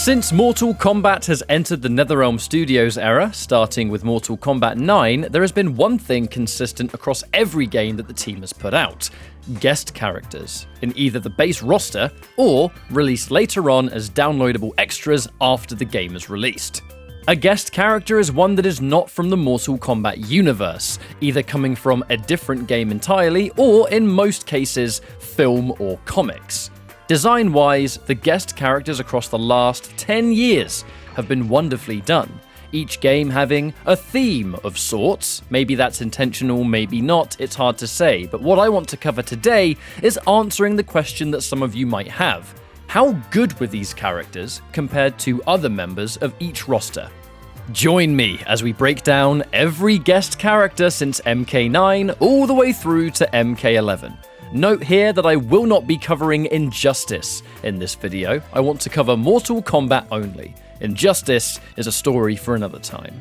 Since Mortal Kombat has entered the NetherRealm Studios era, starting with Mortal Kombat 9, there has been one thing consistent across every game that the team has put out: guest characters, in either the base roster or released later on as downloadable extras after the game is released. A guest character is one that is not from the Mortal Kombat universe, either coming from a different game entirely or, in most cases, film or comics. Design-wise, the guest characters across the last 10 years have been wonderfully done, each game having a theme of sorts. Maybe that's intentional, maybe not, it's hard to say, but what I want to cover today is answering the question that some of you might have. How good were these characters compared to other members of each roster? Join me as we break down every guest character since MK9 all the way through to MK11. Note here that I will not be covering Injustice in this video. I want to cover Mortal Kombat only. Injustice is a story for another time.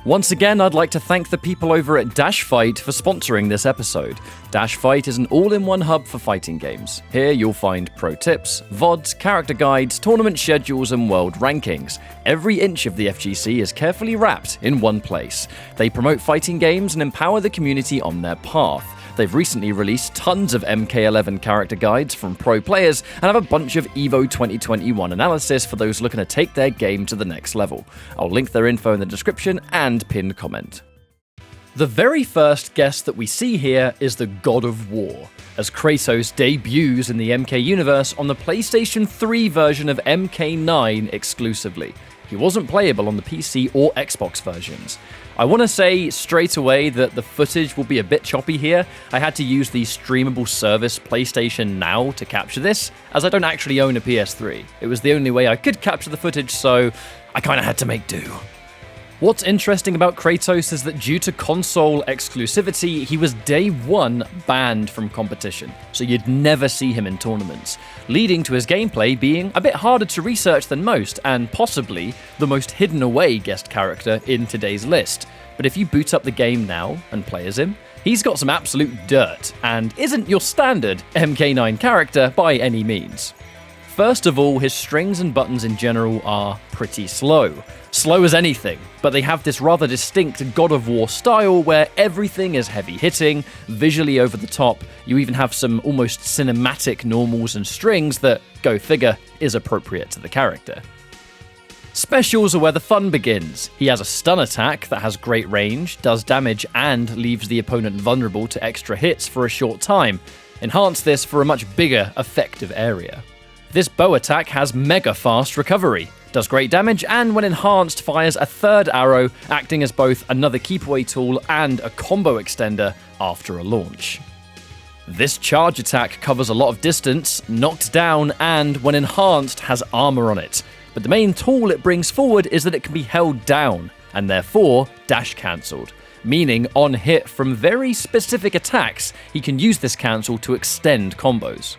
Once again, I'd like to thank the people over at Dashfight for sponsoring this episode. Dashfight is an all-in-one hub for fighting games. Here you'll find pro tips, VODs, character guides, tournament schedules, and world rankings. Every inch of the FGC is carefully wrapped in one place. They promote fighting games and empower the community on their path. They've recently released tons of MK11 character guides from pro players and have a bunch of EVO 2021 analysis for those looking to take their game to the next level. I'll link their info in the description and pinned comment. The very first guest that we see here is the God of War, as Kratos debuts in the MK universe on the PlayStation 3 version of MK9 exclusively. He wasn't playable on the PC or Xbox versions. I want to say straight away that the footage will be a bit choppy here. I had to use the streamable service PlayStation Now to capture this, as I don't actually own a PS3. It was the only way I could capture the footage, so I kind of had to make do. What's interesting about Kratos is that due to console exclusivity, he was day one banned from competition, so you'd never see him in tournaments, leading to his gameplay being a bit harder to research than most, and possibly the most hidden away guest character in today's list. But if you boot up the game now and play as him, he's got some absolute dirt, and isn't your standard MK9 character by any means. First of all, his strings and buttons in general are pretty slow. Slow as anything, but they have this rather distinct God of War style where everything is heavy hitting, visually over the top. You even have some almost cinematic normals and strings that, go figure, is appropriate to the character. Specials are where the fun begins. He has a stun attack that has great range, does damage, and leaves the opponent vulnerable to extra hits for a short time. Enhance this for a much bigger, effective area. This bow attack has mega fast recovery, does great damage, and when enhanced fires a third arrow, acting as both another keep away tool and a combo extender after a launch. This charge attack covers a lot of distance, knocked down, and when enhanced has armor on it. But the main tool it brings forward is that it can be held down, and therefore dash cancelled. Meaning on hit from very specific attacks, he can use this cancel to extend combos.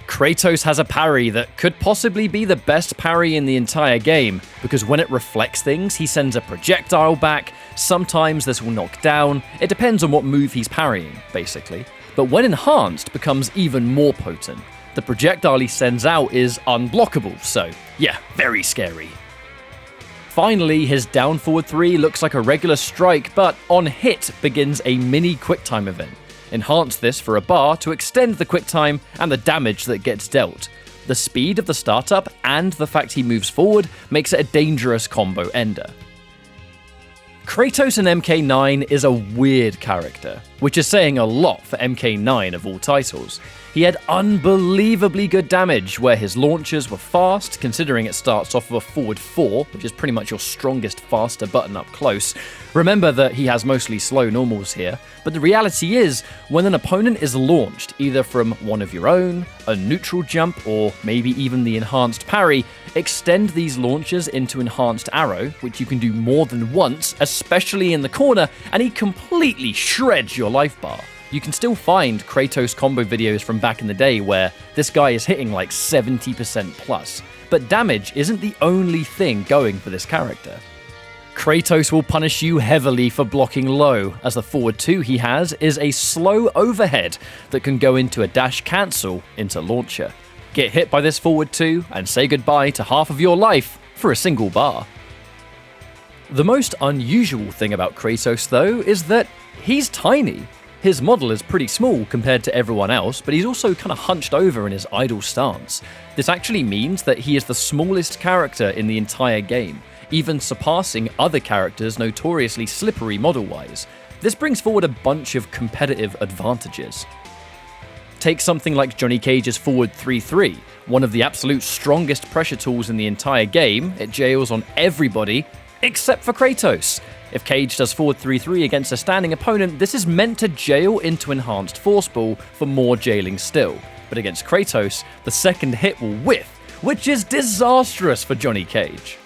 Kratos has a parry that could possibly be the best parry in the entire game, because when it reflects things, he sends a projectile back. Sometimes this will knock down. It depends on what move he's parrying, basically. But when enhanced, becomes even more potent. The projectile he sends out is unblockable, so yeah, very scary. Finally, his down forward 3 looks like a regular strike, but on hit begins a mini quicktime event. Enhance this for a bar to extend the quicktime and the damage that gets dealt. The speed of the startup and the fact he moves forward makes it a dangerous combo ender. Kratos in MK9 is a weird character, which is saying a lot for MK9 of all titles. He had unbelievably good damage, where his launches were fast, considering it starts off with a forward 4, which is pretty much your strongest, faster button up close. Remember that he has mostly slow normals here, but the reality is, when an opponent is launched, either from one of your own, a neutral jump, or maybe even the enhanced parry, extend these launches into enhanced arrow, which you can do more than once, especially in the corner, and he completely shreds your life bar. You can still find Kratos combo videos from back in the day where this guy is hitting like 70% plus, but damage isn't the only thing going for this character. Kratos will punish you heavily for blocking low, as the forward 2 he has is a slow overhead that can go into a dash cancel into launcher. get hit by this forward 2, and say goodbye to half of your life for a single bar. The most unusual thing about Kratos, though, is that he's tiny. His model is pretty small compared to everyone else, but he's also kind of hunched over in his idle stance. This actually means that he is the smallest character in the entire game, even surpassing other characters notoriously slippery model-wise. This brings forward a bunch of competitive advantages. Take something like Johnny Cage's forward 3-3, one of the absolute strongest pressure tools in the entire game. It jails on everybody except for Kratos. If Cage does forward 3-3 against a standing opponent, this is meant to jail into enhanced force ball for more jailing still. But against Kratos, the second hit will whiff, which is disastrous for Johnny Cage.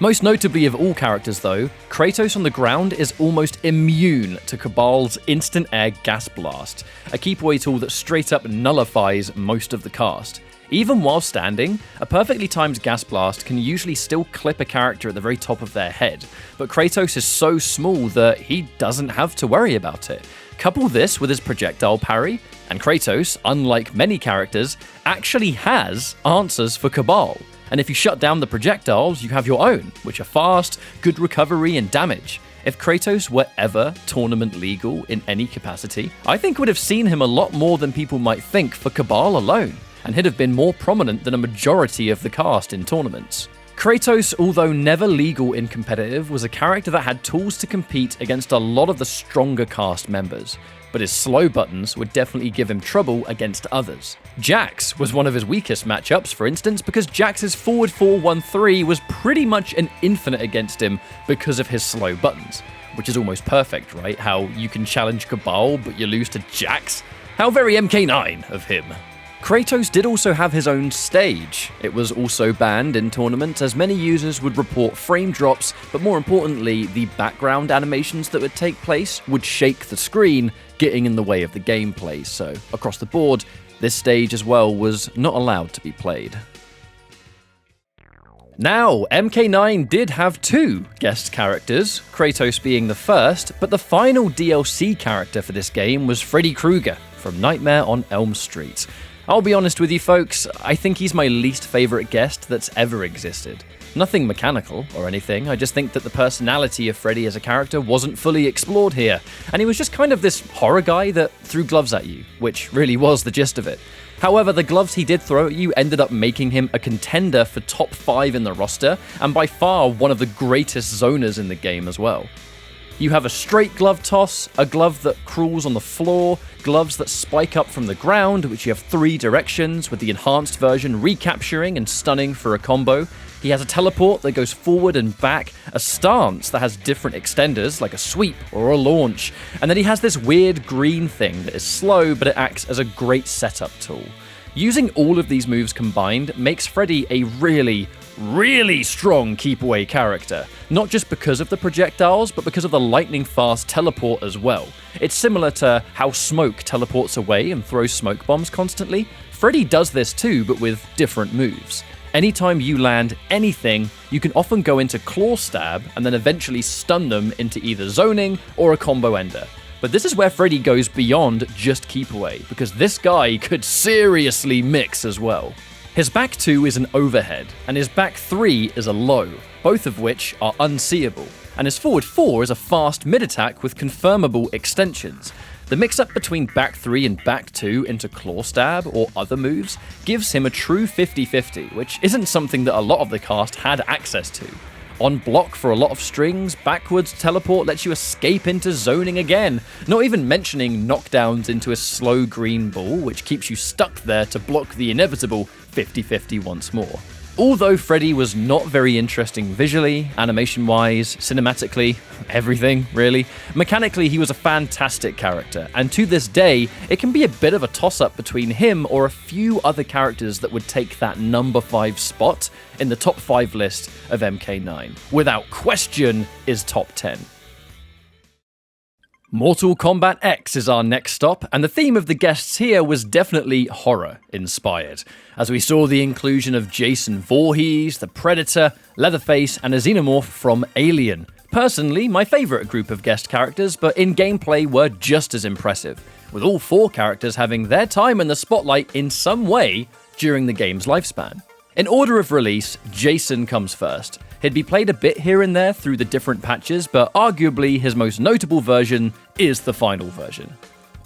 Most notably of all characters though, Kratos on the ground is almost immune to Kabal's instant air gas blast, a keep away tool that straight up nullifies most of the cast. Even while standing, a perfectly timed gas blast can usually still clip a character at the very top of their head, but Kratos is so small that he doesn't have to worry about it. Couple this with his projectile parry, and Kratos, unlike many characters, actually has answers for Kabal. And if you shut down the projectiles, you have your own, which are fast, good recovery and damage. If Kratos were ever tournament legal in any capacity, I think would have seen him a lot more than people might think for Kabal alone, and he'd have been more prominent than a majority of the cast in tournaments. Kratos, although never legal in competitive, was a character that had tools to compete against a lot of the stronger cast members, but his slow buttons would definitely give him trouble against others. Jax was one of his weakest matchups, for instance, because Jax's forward 4-1-3 was pretty much an infinite against him because of his slow buttons, which is almost perfect, right? How you can challenge Kabal, but you lose to Jax? How very MK9 of him. Kratos did also have his own stage. It was also banned in tournaments as many users would report frame drops, but more importantly, the background animations that would take place would shake the screen, getting in the way of the gameplay. So, across the board, this stage as well was not allowed to be played. Now, MK9 did have 2 guest characters, Kratos being the first, but the final DLC character for this game was Freddy Krueger from Nightmare on Elm Street. I'll be honest with you folks, I think he's my least favourite guest that's ever existed. Nothing mechanical or anything, I just think that the personality of Freddy as a character wasn't fully explored here, and he was just kind of this horror guy that threw gloves at you, which really was the gist of it. However, the gloves he did throw at you ended up making him a contender for top 5 in the roster, and by far one of the greatest zoners in the game as well. You have a straight glove toss, a glove that crawls on the floor, gloves that spike up from the ground, which you have 3 directions, with the enhanced version recapturing and stunning for a combo. He has a teleport that goes forward and back, a stance that has different extenders, like a sweep or a launch, and then he has this weird green thing that is slow, but it acts as a great setup tool. Using all of these moves combined makes Freddy a really strong keep-away character, not just because of the projectiles, but because of the lightning-fast teleport as well. It's similar to how Smoke teleports away and throws smoke bombs constantly. Freddy does this too, but with different moves. Anytime you land anything, you can often go into claw stab and then eventually stun them into either zoning or a combo ender. But this is where Freddy goes beyond just keep away, because this guy could seriously mix as well. His back 2 is an overhead, and his back 3 is a low, both of which are unseeable, and his forward 4 is a fast mid-attack with confirmable extensions. The mix-up between back 3 and back 2 into claw stab or other moves gives him a true 50-50, which isn't something that a lot of the cast had access to. On block for a lot of strings, backwards teleport lets you escape into zoning again, not even mentioning knockdowns into a slow green ball, which keeps you stuck there to block the inevitable 50-50 once more. Although Freddy was not very interesting visually, animation-wise, cinematically, everything, really, mechanically he was a fantastic character, and to this day, it can be a bit of a toss-up between him or a few other characters that would take that number 5 spot in the top 5 list of MK9. Without question, is top 10. Mortal Kombat X is our next stop, and the theme of the guests here was definitely horror-inspired, as we saw the inclusion of Jason Voorhees, the Predator, Leatherface, and a xenomorph from Alien. Personally, my favourite group of guest characters, but in gameplay were just as impressive, with all 4 characters having their time in the spotlight in some way during the game's lifespan. In order of release, Jason comes first. He'd be played a bit here and there through the different patches, but arguably his most notable version is the final version.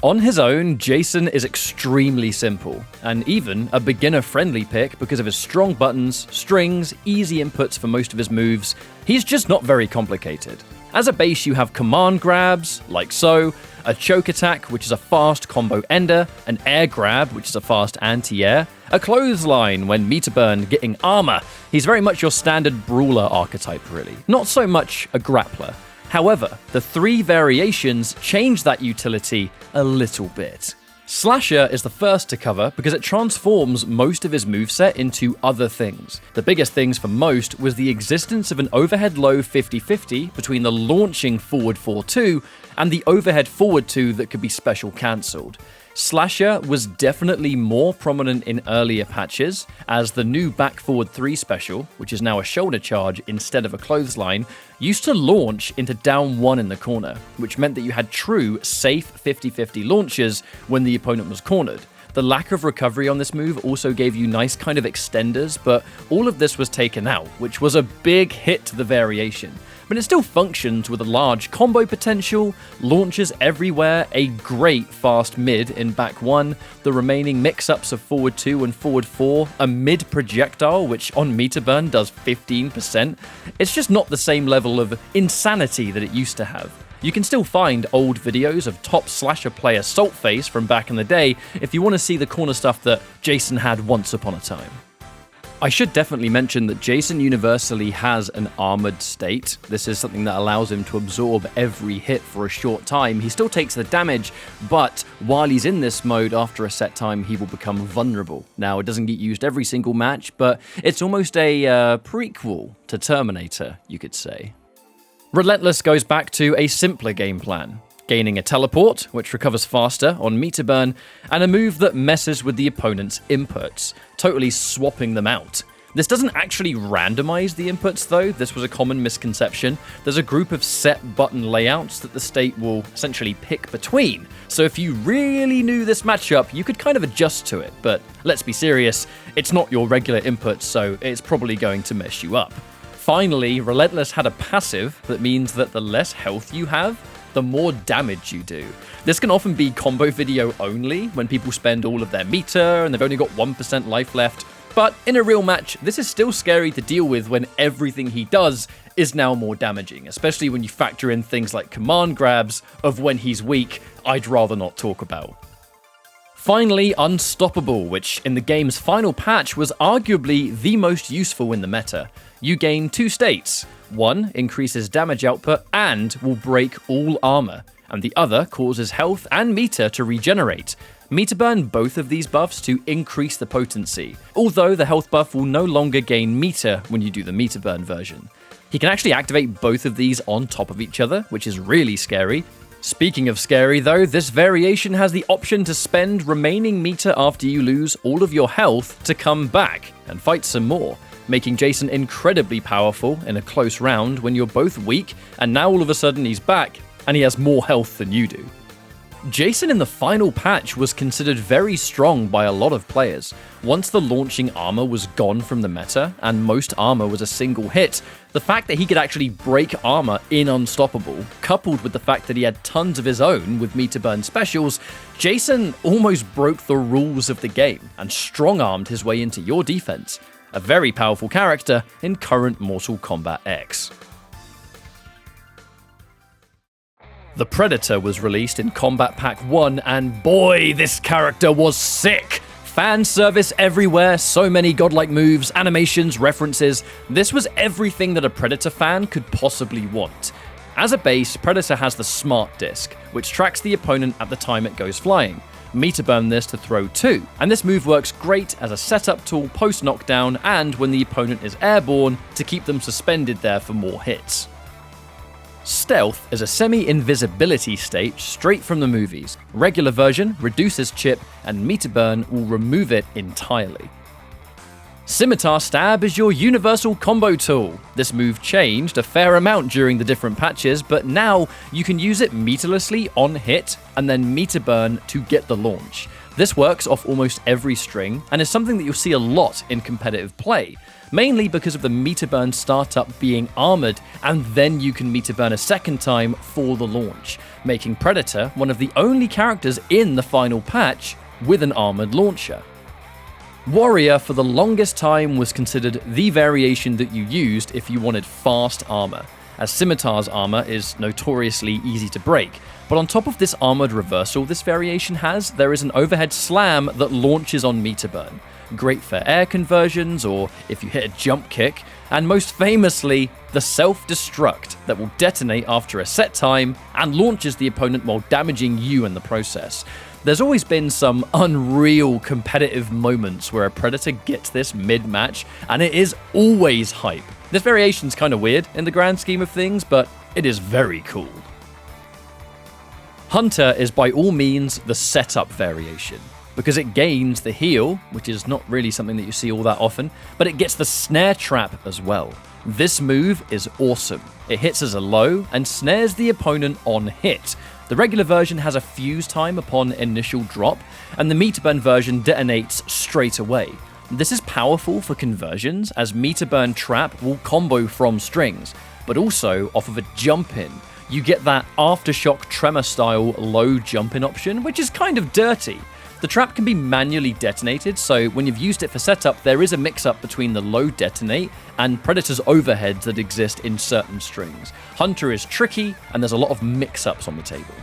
On his own, Jason is extremely simple, and even a beginner-friendly pick because of his strong buttons, strings, easy inputs for most of his moves. He's just not very complicated. As a base, you have command grabs, like so, a choke attack, which is a fast combo ender, an air grab, which is a fast anti-air, a clothesline when meter burn, getting armor. He's very much your standard brawler archetype, really. Not so much a grappler. However, the 3 variations change that utility a little bit. Slasher is the first to cover because it transforms most of his moveset into other things. The biggest things for most was the existence of an overhead low 50-50 between the launching forward 4-2 and the overhead forward 2 that could be special cancelled. Slasher was definitely more prominent in earlier patches, as the new back forward 3 special, which is now a shoulder charge instead of a clothesline, used to launch into down 1 in the corner, which meant that you had true, safe 50-50 launches when the opponent was cornered. The lack of recovery on this move also gave you nice kind of extenders, but all of this was taken out, which was a big hit to the variation. But it still functions with a large combo potential, launches everywhere, a great fast mid in back 1, the remaining mix-ups of forward 2 and forward 4, a mid projectile which on meter burn does 15%. It's just not the same level of insanity that it used to have. You can still find old videos of top slasher player Saltface from back in the day if you want to see the corner stuff that Jason had once upon a time. I should definitely mention that Jason universally has an armored state. This is something that allows him to absorb every hit for a short time. He still takes the damage, but while he's in this mode, after a set time, he will become vulnerable. Now, it doesn't get used every single match, but it's almost a prequel to Terminator, you could say. Relentless goes back to a simpler game plan, gaining a teleport, which recovers faster on meter burn, and a move that messes with the opponent's inputs, totally swapping them out. This doesn't actually randomize the inputs though, this was a common misconception. There's a group of set button layouts that the state will essentially pick between, so if you really knew this matchup, you could kind of adjust to it, but let's be serious, it's not your regular input, so it's probably going to mess you up. Finally, Relentless had a passive that means that the less health you have, the more damage you do. This can often be combo video only, when people spend all of their meter and they've only got 1% life left, but in a real match, this is still scary to deal with when everything he does is now more damaging, especially when you factor in things like command grabs of when he's weak, I'd rather not talk about. Finally, Unstoppable, which in the game's final patch was arguably the most useful in the meta. You gain 2 states. One increases damage output and will break all armor, and the other causes health and meter to regenerate. Meter burn both of these buffs to increase the potency, although the health buff will no longer gain meter when you do the meter burn version. He can actually activate both of these on top of each other, which is really scary. Speaking of scary though, this variation has the option to spend remaining meter after you lose all of your health to come back and fight some more, making Jason incredibly powerful in a close round when you're both weak, and now all of a sudden he's back and he has more health than you do. Jason in the final patch was considered very strong by a lot of players. Once the launching armor was gone from the meta, and most armor was a single hit, the fact that he could actually break armor in Unstoppable, coupled with the fact that he had tons of his own with meter burn specials, Jason almost broke the rules of the game and strong-armed his way into your defense. A very powerful character in current Mortal Kombat X. The Predator was released in Kombat Pack 1, and boy, this character was sick! Fan service everywhere, so many godlike moves, animations, references. This was everything that a Predator fan could possibly want. As a base, Predator has the Smart Disc, which tracks the opponent at the time it goes flying. Meter burn this to throw 2, and this move works great as a setup tool post-knockdown and when the opponent is airborne to keep them suspended there for more hits. Stealth is a semi-invisibility state straight from the movies. Regular version reduces chip, and meter burn will remove it entirely. Scimitar Stab is your universal combo tool. This move changed a fair amount during the different patches, but now you can use it meterlessly on hit and then meter burn to get the launch. This works off almost every string and is something that you'll see a lot in competitive play, mainly because of the meter burn startup being armored, and then you can meter burn a second time for the launch, making Predator one of the only characters in the final patch with an armored launcher. Warrior for the longest time was considered the variation that you used if you wanted fast armor, as Scimitar's armor is notoriously easy to break. But on top of this armored reversal this variation has, there is an overhead slam that launches on meter burn. Great for air conversions or if you hit a jump kick, and most famously, the self-destruct that will detonate after a set time and launches the opponent while damaging you in the process. There's always been some unreal competitive moments where a Predator gets this mid-match, and it is always hype. This variation's kind of weird in the grand scheme of things, but it is very cool. Hunter is by all means the setup variation, because it gains the heal, which is not really something that you see all that often, but it gets the snare trap as well. This move is awesome. It hits as a low and snares the opponent on hit. The regular version has a fuse time upon initial drop, and the meter burn version detonates straight away. This is powerful for conversions, as meter burn trap will combo from strings, but also off of a jump in. You get that aftershock tremor style low jump in option, which is kind of dirty. The trap can be manually detonated, so when you've used it for setup, there is a mix-up between the low detonate and Predator's overheads that exist in certain strings. Hunter is tricky, and there's a lot of mix-ups on the table.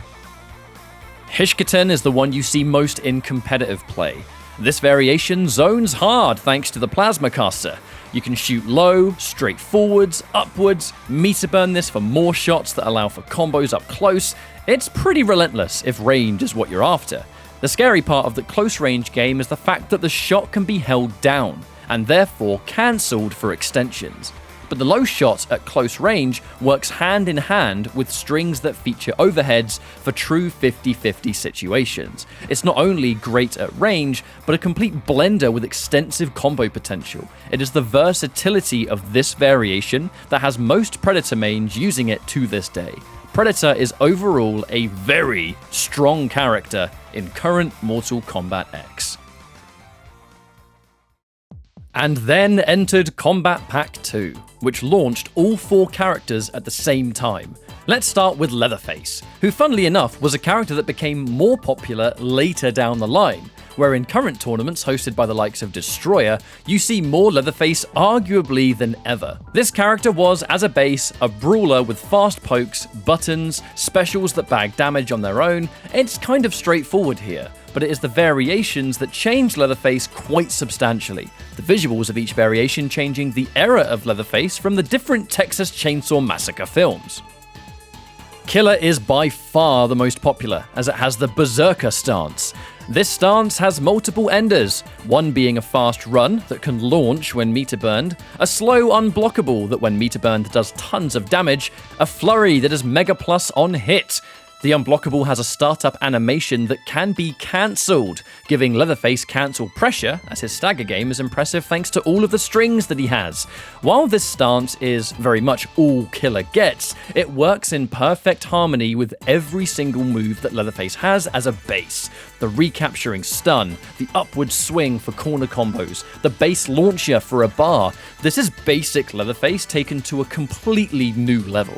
Hishkatan is the one you see most in competitive play. This variation zones hard thanks to the plasma caster. You can shoot low, straight forwards, upwards, meter burn this for more shots that allow for combos up close. It's pretty relentless if range is what you're after. The scary part of the close range game is the fact that the shot can be held down, and therefore cancelled for extensions. But the low shot at close range works hand in hand with strings that feature overheads for true 50-50 situations. It's not only great at range, but a complete blender with extensive combo potential. It is the versatility of this variation that has most Predator mains using it to this day. Predator is overall a very strong character in current Mortal Kombat X. And then entered Kombat Pack 2, which launched all 4 characters at the same time. Let's start with Leatherface, who funnily enough was a character that became more popular later down the line, where in current tournaments hosted by the likes of Destroyer, you see more Leatherface arguably than ever. This character was, as a base, a brawler with fast pokes, buttons, specials that bag damage on their own. It's kind of straightforward here, but it is the variations that change Leatherface quite substantially. The visuals of each variation changing the era of Leatherface from the different Texas Chainsaw Massacre films. Killer is by far the most popular, as it has the Berserker stance. This stance has multiple enders, one being a fast run that can launch when meter burned, a slow unblockable that when meter burned does tons of damage, a flurry that is mega plus on hit. The unblockable has a startup animation that can be cancelled, giving Leatherface cancel pressure, as his stagger game is impressive thanks to all of the strings that he has. While this stance is very much all Killer gets, it works in perfect harmony with every single move that Leatherface has as a base. The recapturing stun, the upward swing for corner combos, the base launcher for a bar. This is basic Leatherface taken to a completely new level.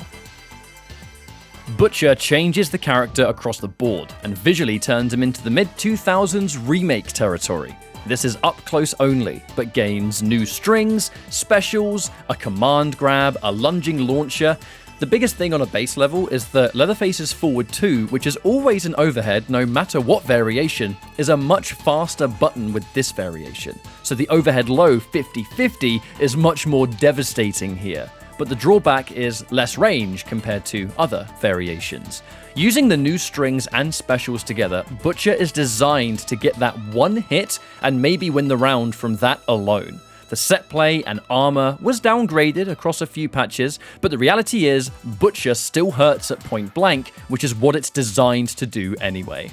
Butcher changes the character across the board and visually turns him into the mid-2000s remake territory. This is up close only, but gains new strings, specials, a command grab, a lunging launcher. The biggest thing on a base level is that Leatherface's forward 2, which is always an overhead no matter what variation, is a much faster button with this variation. So the overhead low 50-50 is much more devastating here. But the drawback is less range compared to other variations. Using the new strings and specials together, Butcher is designed to get that one hit and maybe win the round from that alone. The set play and armor was downgraded across a few patches, but the reality is Butcher still hurts at point blank, which is what it's designed to do anyway.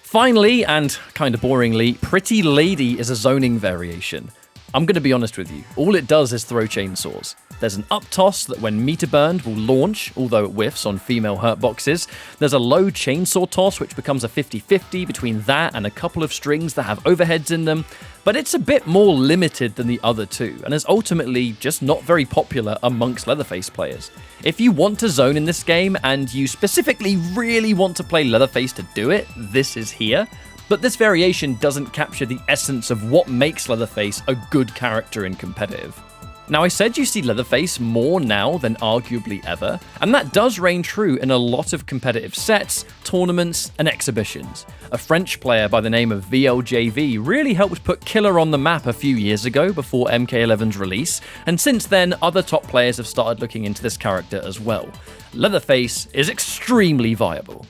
Finally, and kinda boringly, Pretty Lady is a zoning variation. I'm going to be honest with you, all it does is throw chainsaws. There's an up toss that when meter burned will launch, although it whiffs on female hurt boxes. There's a low chainsaw toss which becomes a 50-50 between that and a couple of strings that have overheads in them, but it's a bit more limited than the other two, and is ultimately just not very popular amongst Leatherface players. If you want to zone in this game, and you specifically really want to play Leatherface to do it, this is here. But this variation doesn't capture the essence of what makes Leatherface a good character in competitive. Now, I said you see Leatherface more now than arguably ever, and that does reign true in a lot of competitive sets, tournaments, and exhibitions. A French player by the name of VLJV really helped put Killer on the map a few years ago before MK11's release, and since then, other top players have started looking into this character as well. Leatherface is extremely viable.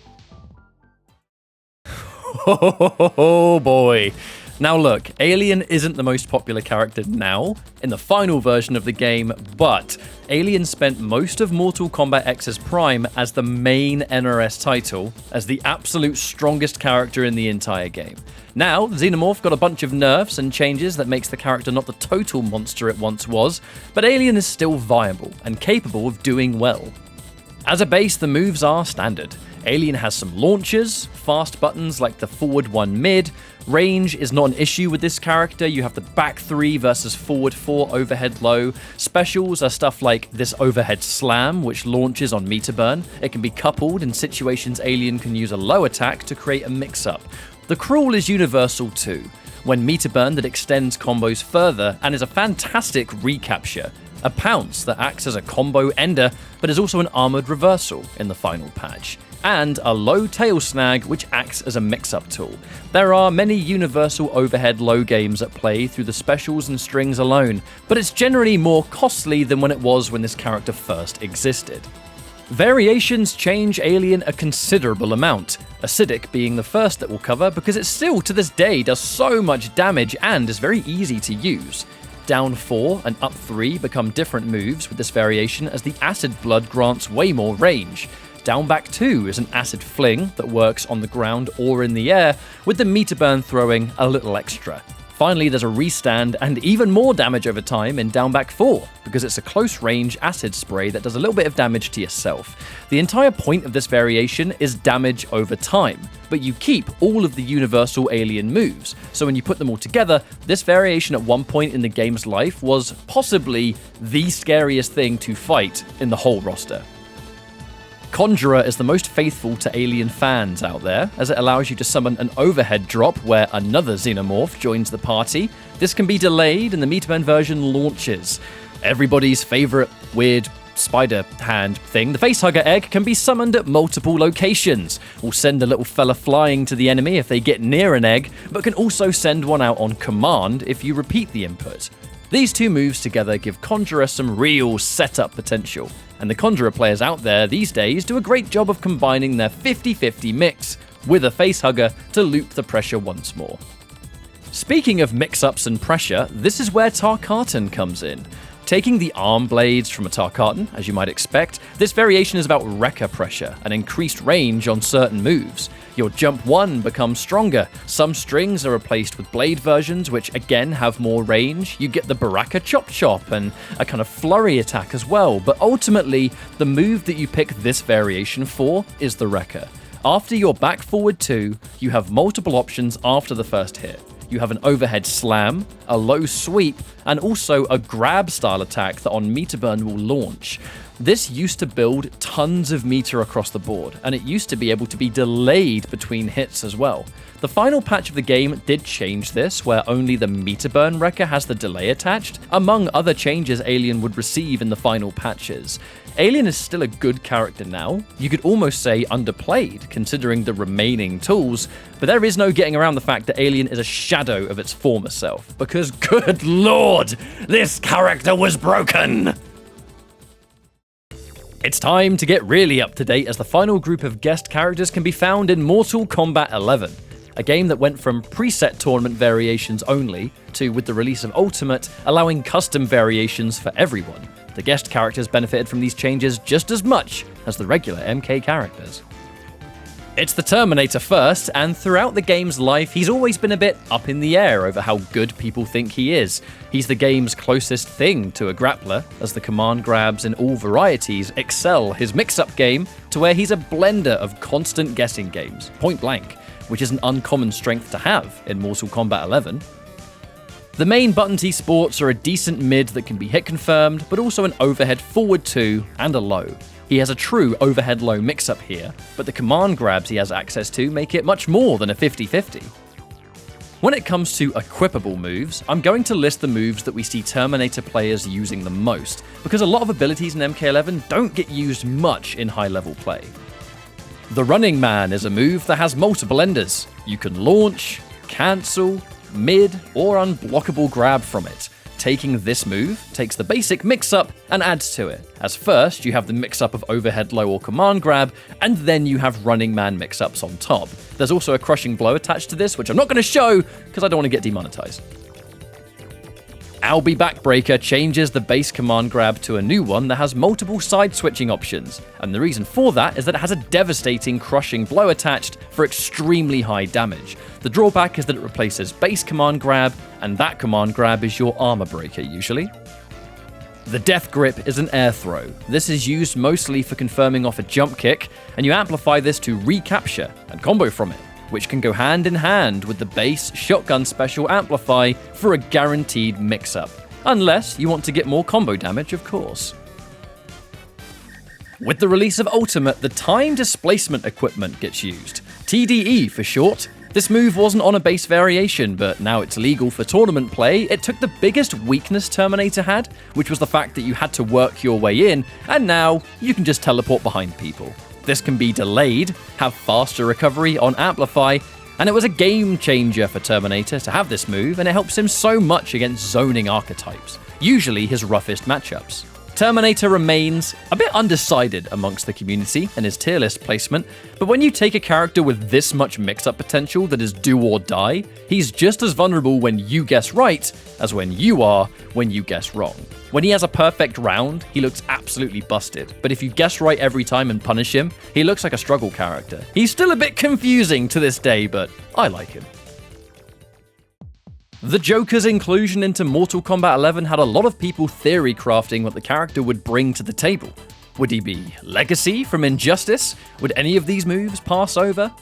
Oh boy. Now look, Alien isn't the most popular character now, in the final version of the game, but Alien spent most of Mortal Kombat X's prime as the main NRS title, as the absolute strongest character in the entire game. Now, Xenomorph got a bunch of nerfs and changes that makes the character not the total monster it once was, but Alien is still viable and capable of doing well. As a base, the moves are standard. Alien has some launchers, fast buttons like the forward 1 mid. Range is not an issue with this character. You have the back 3 versus forward 4 overhead low. Specials are stuff like this overhead slam, which launches on meter burn. It can be coupled in situations Alien can use a low attack to create a mix-up. The crawl is universal too, when meter burn that extends combos further and is a fantastic recapture. A pounce that acts as a combo ender, but is also an armored reversal in the final patch. And a low tail snag which acts as a mix-up tool. There are many universal overhead low games at play through the specials and strings alone, but it's generally more costly than when it was when this character first existed. Variations change Alien a considerable amount, Acidic being the first that we'll cover because it still to this day does so much damage and is very easy to use. Down 4 and up 3 become different moves with this variation as the Acid Blood grants way more range. Down back 2 is an acid fling that works on the ground or in the air, with the meter burn throwing a little extra. Finally, there's a restand and even more damage over time in down back 4, because it's a close range acid spray that does a little bit of damage to yourself. The entire point of this variation is damage over time, but you keep all of the universal Alien moves, so when you put them all together, this variation at one point in the game's life was possibly the scariest thing to fight in the whole roster. Conjurer is the most faithful to Alien fans out there, as it allows you to summon an overhead drop where another Xenomorph joins the party. This can be delayed and the meter burn version launches. Everybody's favourite weird spider hand thing, the facehugger egg, can be summoned at multiple locations. Will send a little fella flying to the enemy if they get near an egg, but can also send one out on command if you repeat the input. These two moves together give Conjurer some real setup potential, and the Conjurer players out there these days do a great job of combining their 50-50 mix with a facehugger to loop the pressure once more. Speaking of mix-ups and pressure, this is where Tarkatan comes in. Taking the arm blades from a Tarkatan, as you might expect, this variation is about wrecker pressure and increased range on certain moves. Your jump 1 becomes stronger, some strings are replaced with blade versions which again have more range, you get the Baraka Chop Chop and a kind of flurry attack as well, but ultimately the move that you pick this variation for is the wrecker. After your back forward 2, you have multiple options after the first hit. You have an overhead slam, a low sweep, and also a grab style attack that on meter burn will launch. This used to build tons of meter across the board, and it used to be able to be delayed between hits as well. The final patch of the game did change this, where only the meter burn wrecker has the delay attached, among other changes Alien would receive in the final patches. Alien is still a good character now, you could almost say underplayed considering the remaining tools, but there is no getting around the fact that Alien is a shadow of its former self, because good lord, this character was broken! It's time to get really up to date as the final group of guest characters can be found in Mortal Kombat 11, a game that went from preset tournament variations only to, with the release of Ultimate, allowing custom variations for everyone. The guest characters benefited from these changes just as much as the regular MK characters. It's the Terminator first, and throughout the game's life, he's always been a bit up in the air over how good people think he is. He's the game's closest thing to a grappler, as the command grabs in all varieties excel his mix-up game to where he's a blender of constant guessing games, point blank, which is an uncommon strength to have in Mortal Kombat 11. The main buttons he sports are a decent mid that can be hit confirmed, but also an overhead forward 2 and a low. He has a true overhead low mix-up here, but the command grabs he has access to make it much more than a 50-50. When it comes to equipable moves, I'm going to list the moves that we see Terminator players using the most, because a lot of abilities in MK11 don't get used much in high-level play. The Running Man is a move that has multiple enders. You can launch, cancel, mid, or unblockable grab from it. Taking this move takes the basic mix-up and adds to it, as first you have the mix-up of overhead low or command grab, and then you have Running Man mix-ups on top. There's also a crushing blow attached to this, which I'm not going to show because I don't want to get demonetized. Albi Backbreaker changes the base command grab to a new one that has multiple side switching options, and the reason for that is that it has a devastating crushing blow attached for extremely high damage. The drawback is that it replaces base command grab, and that command grab is your armor breaker usually. The Death Grip is an air throw. This is used mostly for confirming off a jump kick, and you amplify this to recapture and combo from it, which can go hand in hand with the base shotgun special amplify for a guaranteed mix-up. Unless you want to get more combo damage, of course. With the release of Ultimate, the time displacement equipment gets used. TDE for short. This move wasn't on a base variation, but now it's legal for tournament play. It took the biggest weakness Terminator had, which was the fact that you had to work your way in, and now you can just teleport behind people. This can be delayed, have faster recovery on Amplify, and it was a game changer for Terminator to have this move, and it helps him so much against zoning archetypes, usually his roughest matchups. Terminator remains a bit undecided amongst the community and his tier list placement, but when you take a character with this much mix-up potential that is do or die, he's just as vulnerable when you guess right as when you guess wrong. When he has a perfect round, he looks absolutely busted, but if you guess right every time and punish him, he looks like a struggle character. He's still a bit confusing to this day, but I like him. The Joker's inclusion into Mortal Kombat 11 had a lot of people theory crafting what the character would bring to the table. Would he be Legacy from Injustice? Would any of these moves pass over?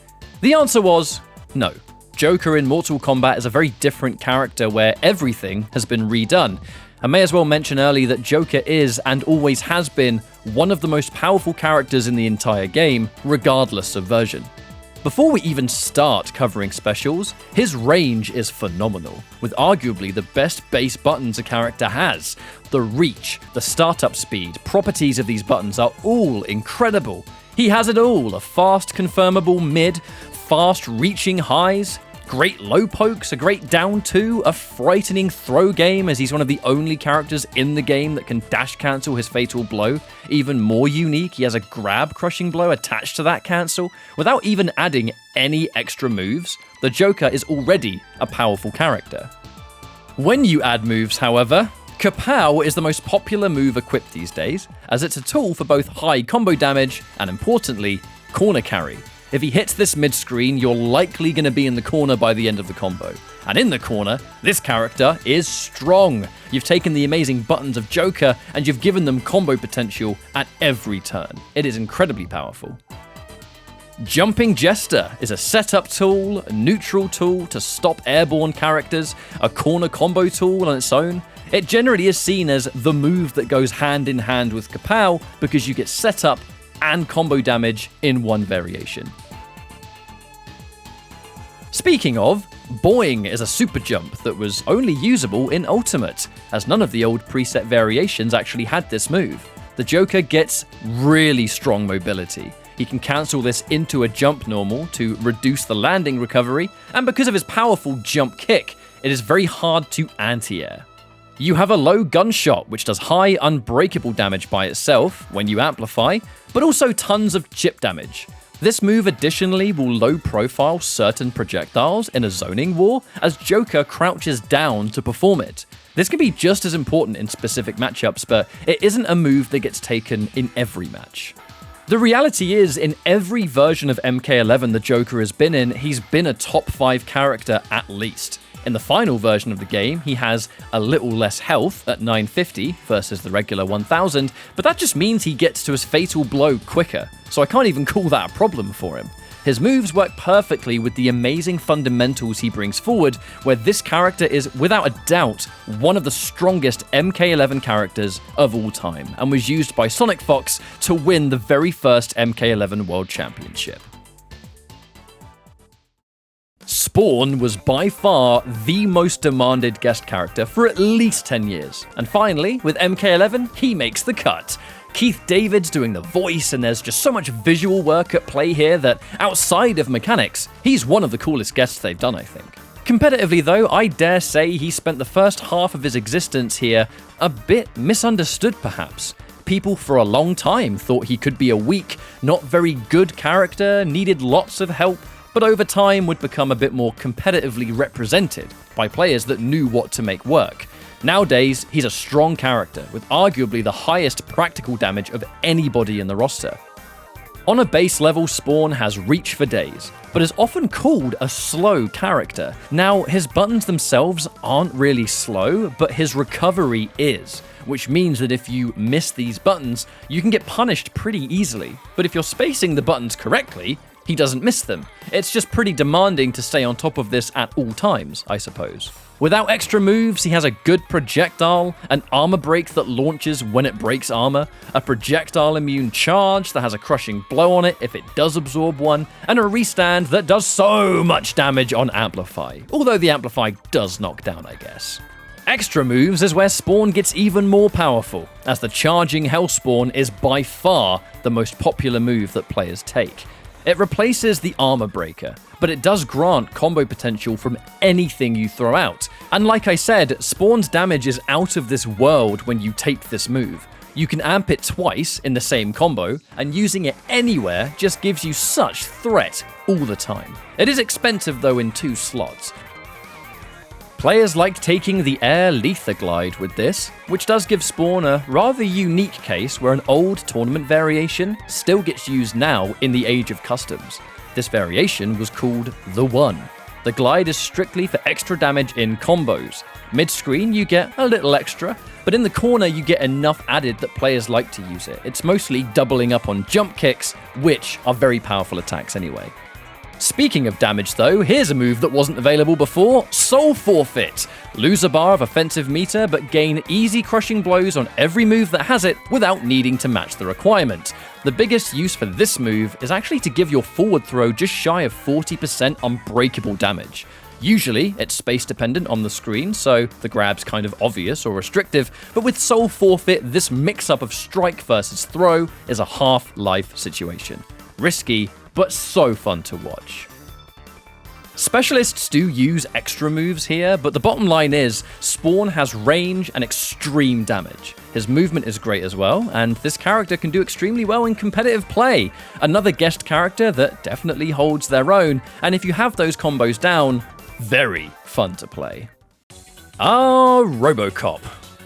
The answer was no. Joker in Mortal Kombat is a very different character where everything has been redone. I may as well mention early that Joker is, and always has been, one of the most powerful characters in the entire game, regardless of version. Before we even start covering specials, his range is phenomenal, with arguably the best base buttons a character has. The reach, the startup speed, properties of these buttons are all incredible. He has it all: a fast confirmable mid, fast reaching highs, great low pokes, a great down 2, a frightening throw game as he's one of the only characters in the game that can dash cancel his fatal blow. Even more unique, he has a grab crushing blow attached to that cancel. Without even adding any extra moves, the Joker is already a powerful character. When you add moves, however, Kapow is the most popular move equipped these days, as it's a tool for both high combo damage and, importantly, corner carry. If he hits this mid-screen, you're likely going to be in the corner by the end of the combo. And in the corner, this character is strong. You've taken the amazing buttons of Joker and you've given them combo potential at every turn. It is incredibly powerful. Jumping Jester is a setup tool, a neutral tool to stop airborne characters, a corner combo tool on its own. It generally is seen as the move that goes hand in hand with Kapow because you get setup and combo damage in one variation. Speaking of, Boing is a super jump that was only usable in Ultimate, as none of the old preset variations actually had this move. The Joker gets really strong mobility. He can cancel this into a jump normal to reduce the landing recovery, and because of his powerful jump kick, it is very hard to anti-air. You have a low gunshot, which does high unbreakable damage by itself when you amplify, but also tons of chip damage. This move additionally will low profile certain projectiles in a zoning war as Joker crouches down to perform it. This can be just as important in specific matchups, but it isn't a move that gets taken in every match. The reality is, in every version of MK11 the Joker has been in, he's been a top 5 character at least. In the final version of the game, he has a little less health at 950 versus the regular 1000, but that just means he gets to his fatal blow quicker, so I can't even call that a problem for him. His moves work perfectly with the amazing fundamentals he brings forward, where this character is, without a doubt, one of the strongest MK11 characters of all time, and was used by Sonic Fox to win the very first MK11 World Championship. Spawn was by far the most demanded guest character for at least 10 years, and finally, with MK11, he makes the cut. Keith David's doing the voice, and there's just so much visual work at play here that, outside of mechanics, he's one of the coolest guests they've done, I think. Competitively though, I dare say he spent the first half of his existence here a bit misunderstood perhaps. People for a long time thought he could be a weak, not very good character, needed lots of help, but over time would become a bit more competitively represented by players that knew what to make work. Nowadays, he's a strong character, with arguably the highest practical damage of anybody in the roster. On a base level, Spawn has reach for days, but is often called a slow character. Now, his buttons themselves aren't really slow, but his recovery is, which means that if you miss these buttons, you can get punished pretty easily. But if you're spacing the buttons correctly, he doesn't miss them. It's just pretty demanding to stay on top of this at all times, I suppose. Without extra moves, he has a good projectile, an armor break that launches when it breaks armor, a projectile immune charge that has a crushing blow on it if it does absorb one, and a restand that does so much damage on Amplify, although the Amplify does knock down, I guess. Extra moves is where Spawn gets even more powerful, as the charging Hellspawn is by far the most popular move that players take. It replaces the armor breaker, but it does grant combo potential from anything you throw out. And like I said, Spawn's damage is out of this world when you take this move. You can amp it twice in the same combo, and using it anywhere just gives you such threat all the time. It is expensive though in 2 slots. Players like taking the Air Letha Glide with this, which does give Spawn a rather unique case where an old tournament variation still gets used now in the age of customs. This variation was called the One. The glide is strictly for extra damage in combos. Mid-screen you get a little extra, but in the corner you get enough added that players like to use it. It's mostly doubling up on jump kicks, which are very powerful attacks anyway. Speaking of damage though, here's a move that wasn't available before, Soul Forfeit. Lose a bar of offensive meter, but gain easy crushing blows on every move that has it without needing to match the requirement. The biggest use for this move is actually to give your forward throw just shy of 40% unbreakable damage. Usually, it's space dependent on the screen, so the grab's kind of obvious or restrictive, but with Soul Forfeit, this mix-up of strike versus throw is a half-life situation. Risky, but so fun to watch. Specialists do use extra moves here, but the bottom line is, Spawn has range and extreme damage. His movement is great as well, and this character can do extremely well in competitive play. Another guest character that definitely holds their own, and if you have those combos down, very fun to play. Robocop.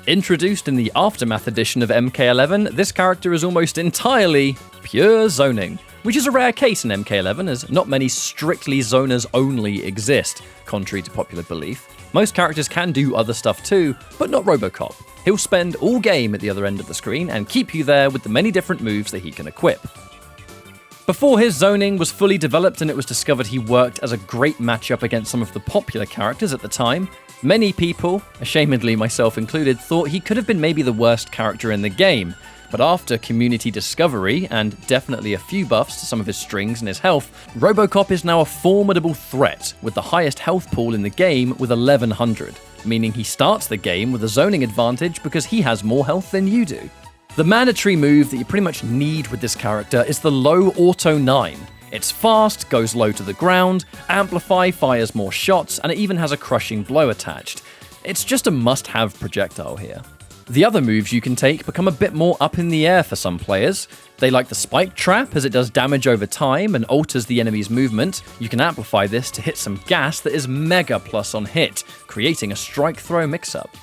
Introduced in the Aftermath edition of MK11, this character is almost entirely pure zoning, which is a rare case in MK11 as not many strictly zoners only exist, contrary to popular belief. Most characters can do other stuff too, but not Robocop. He'll spend all game at the other end of the screen and keep you there with the many different moves that he can equip. Before his zoning was fully developed and it was discovered he worked as a great matchup against some of the popular characters at the time, many people, ashamedly myself included, thought he could have been maybe the worst character in the game. But after community discovery, and definitely a few buffs to some of his strings and his health, Robocop is now a formidable threat with the highest health pool in the game with 1100, meaning he starts the game with a zoning advantage because he has more health than you do. The mandatory move that you pretty much need with this character is the low auto 9. It's fast, goes low to the ground, Amplify fires more shots, and it even has a crushing blow attached. It's just a must-have projectile here. The other moves you can take become a bit more up in the air for some players. They like the Spike Trap as it does damage over time and alters the enemy's movement. You can amplify this to hit some gas that is mega plus on hit, creating a strike throw mix-up.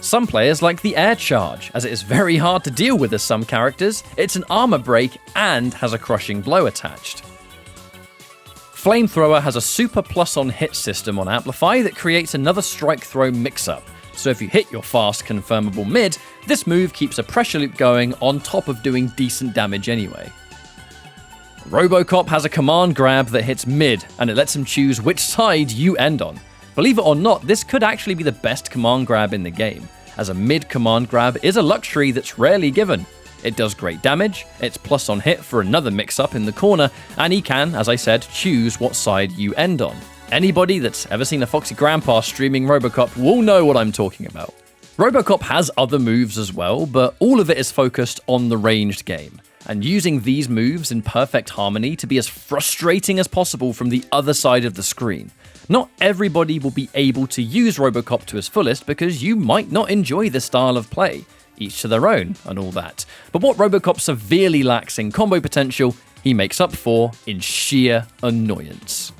Some players like the air charge, as it is very hard to deal with as some characters, it's an armor break and has a crushing blow attached. Flamethrower has a super plus on hit system on Amplify that creates another strike throw mix-up, so if you hit your fast confirmable mid, this move keeps a pressure loop going on top of doing decent damage anyway. Robocop has a command grab that hits mid, and it lets him choose which side you end on. Believe it or not, this could actually be the best command grab in the game, as a mid command grab is a luxury that's rarely given. It does great damage, it's plus on hit for another mix-up in the corner, and he can, as I said, choose what side you end on. Anybody that's ever seen a Foxy Grandpa streaming Robocop will know what I'm talking about. Robocop has other moves as well, but all of it is focused on the ranged game, and using these moves in perfect harmony to be as frustrating as possible from the other side of the screen. Not everybody will be able to use Robocop to his fullest because you might not enjoy this style of play. Each to their own and all that. But what Robocop severely lacks in combo potential, he makes up for in sheer annoyance.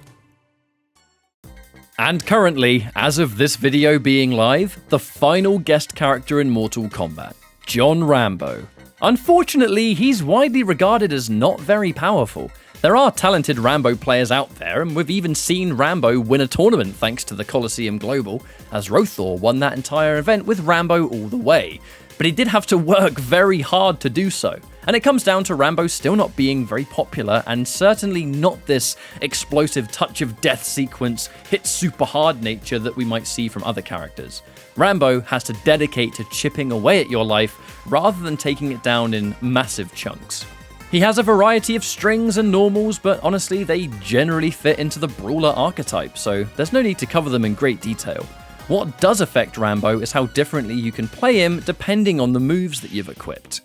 And currently, as of this video being live, the final guest character in Mortal Kombat, John Rambo. Unfortunately, he's widely regarded as not very powerful. There are talented Rambo players out there, and we've even seen Rambo win a tournament thanks to the Coliseum Global, as Rothor won that entire event with Rambo all the way. But he did have to work very hard to do so. And it comes down to Rambo still not being very popular, and certainly not this explosive touch of death sequence, hit super hard nature that we might see from other characters. Rambo has to dedicate to chipping away at your life rather than taking it down in massive chunks. He has a variety of strings and normals, but honestly they generally fit into the brawler archetype, so there's no need to cover them in great detail. What does affect Rambo is how differently you can play him depending on the moves that you've equipped.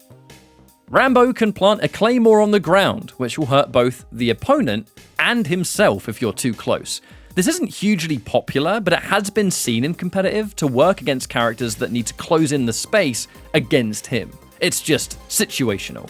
Rambo can plant a claymore on the ground, which will hurt both the opponent and himself if you're too close. This isn't hugely popular, but it has been seen in competitive to work against characters that need to close in the space against him. It's just situational.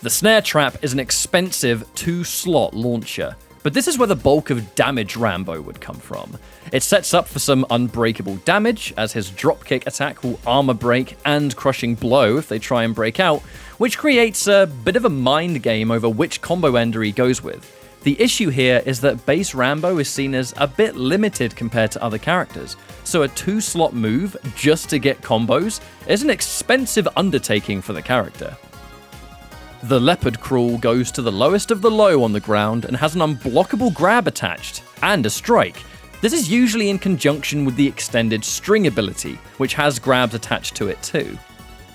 The snare trap is an expensive 2-slot launcher, but this is where the bulk of damage Rambo would come from. It sets up for some unbreakable damage, as his dropkick attack will armor break and crushing blow if they try and break out, which creates a bit of a mind game over which combo ender he goes with. The issue here is that base Rambo is seen as a bit limited compared to other characters, so a 2-slot move just to get combos is an expensive undertaking for the character. The leopard crawl goes to the lowest of the low on the ground and has an unblockable grab attached, and a strike. This is usually in conjunction with the extended string ability, which has grabs attached to it too.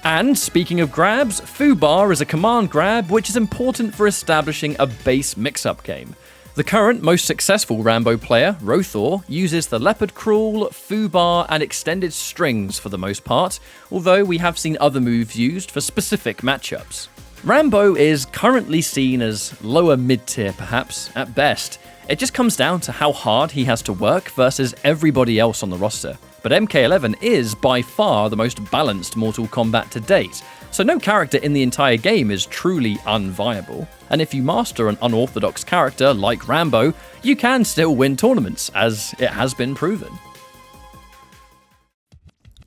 And speaking of grabs, Foobar is a command grab which is important for establishing a base mix-up game. The current most successful Rambo player, Rothor, uses the leopard crawl, Foobar, and extended strings for the most part, although we have seen other moves used for specific matchups. Rambo is currently seen as lower mid-tier perhaps, at best. It just comes down to how hard he has to work versus everybody else on the roster. But MK11 is by far the most balanced Mortal Kombat to date, so no character in the entire game is truly unviable. And if you master an unorthodox character like Rambo, you can still win tournaments, as it has been proven.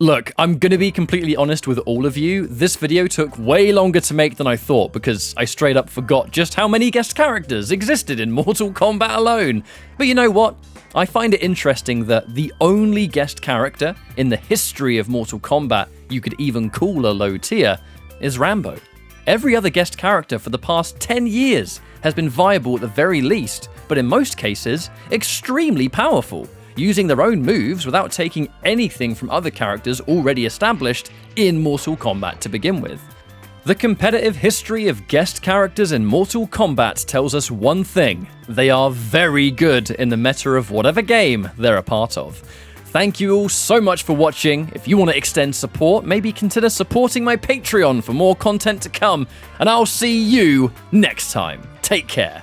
Look, I'm gonna be completely honest with all of you, this video took way longer to make than I thought because I straight up forgot just how many guest characters existed in Mortal Kombat alone. But you know what? I find it interesting that the only guest character in the history of Mortal Kombat you could even call a low tier is Rambo. Every other guest character for the past 10 years has been viable at the very least, but in most cases, extremely powerful, using their own moves without taking anything from other characters already established in Mortal Kombat to begin with. The competitive history of guest characters in Mortal Kombat tells us one thing: they are very good in the meta of whatever game they're a part of. Thank you all so much for watching. If you want to extend support, maybe consider supporting my Patreon for more content to come, and I'll see you next time. Take care.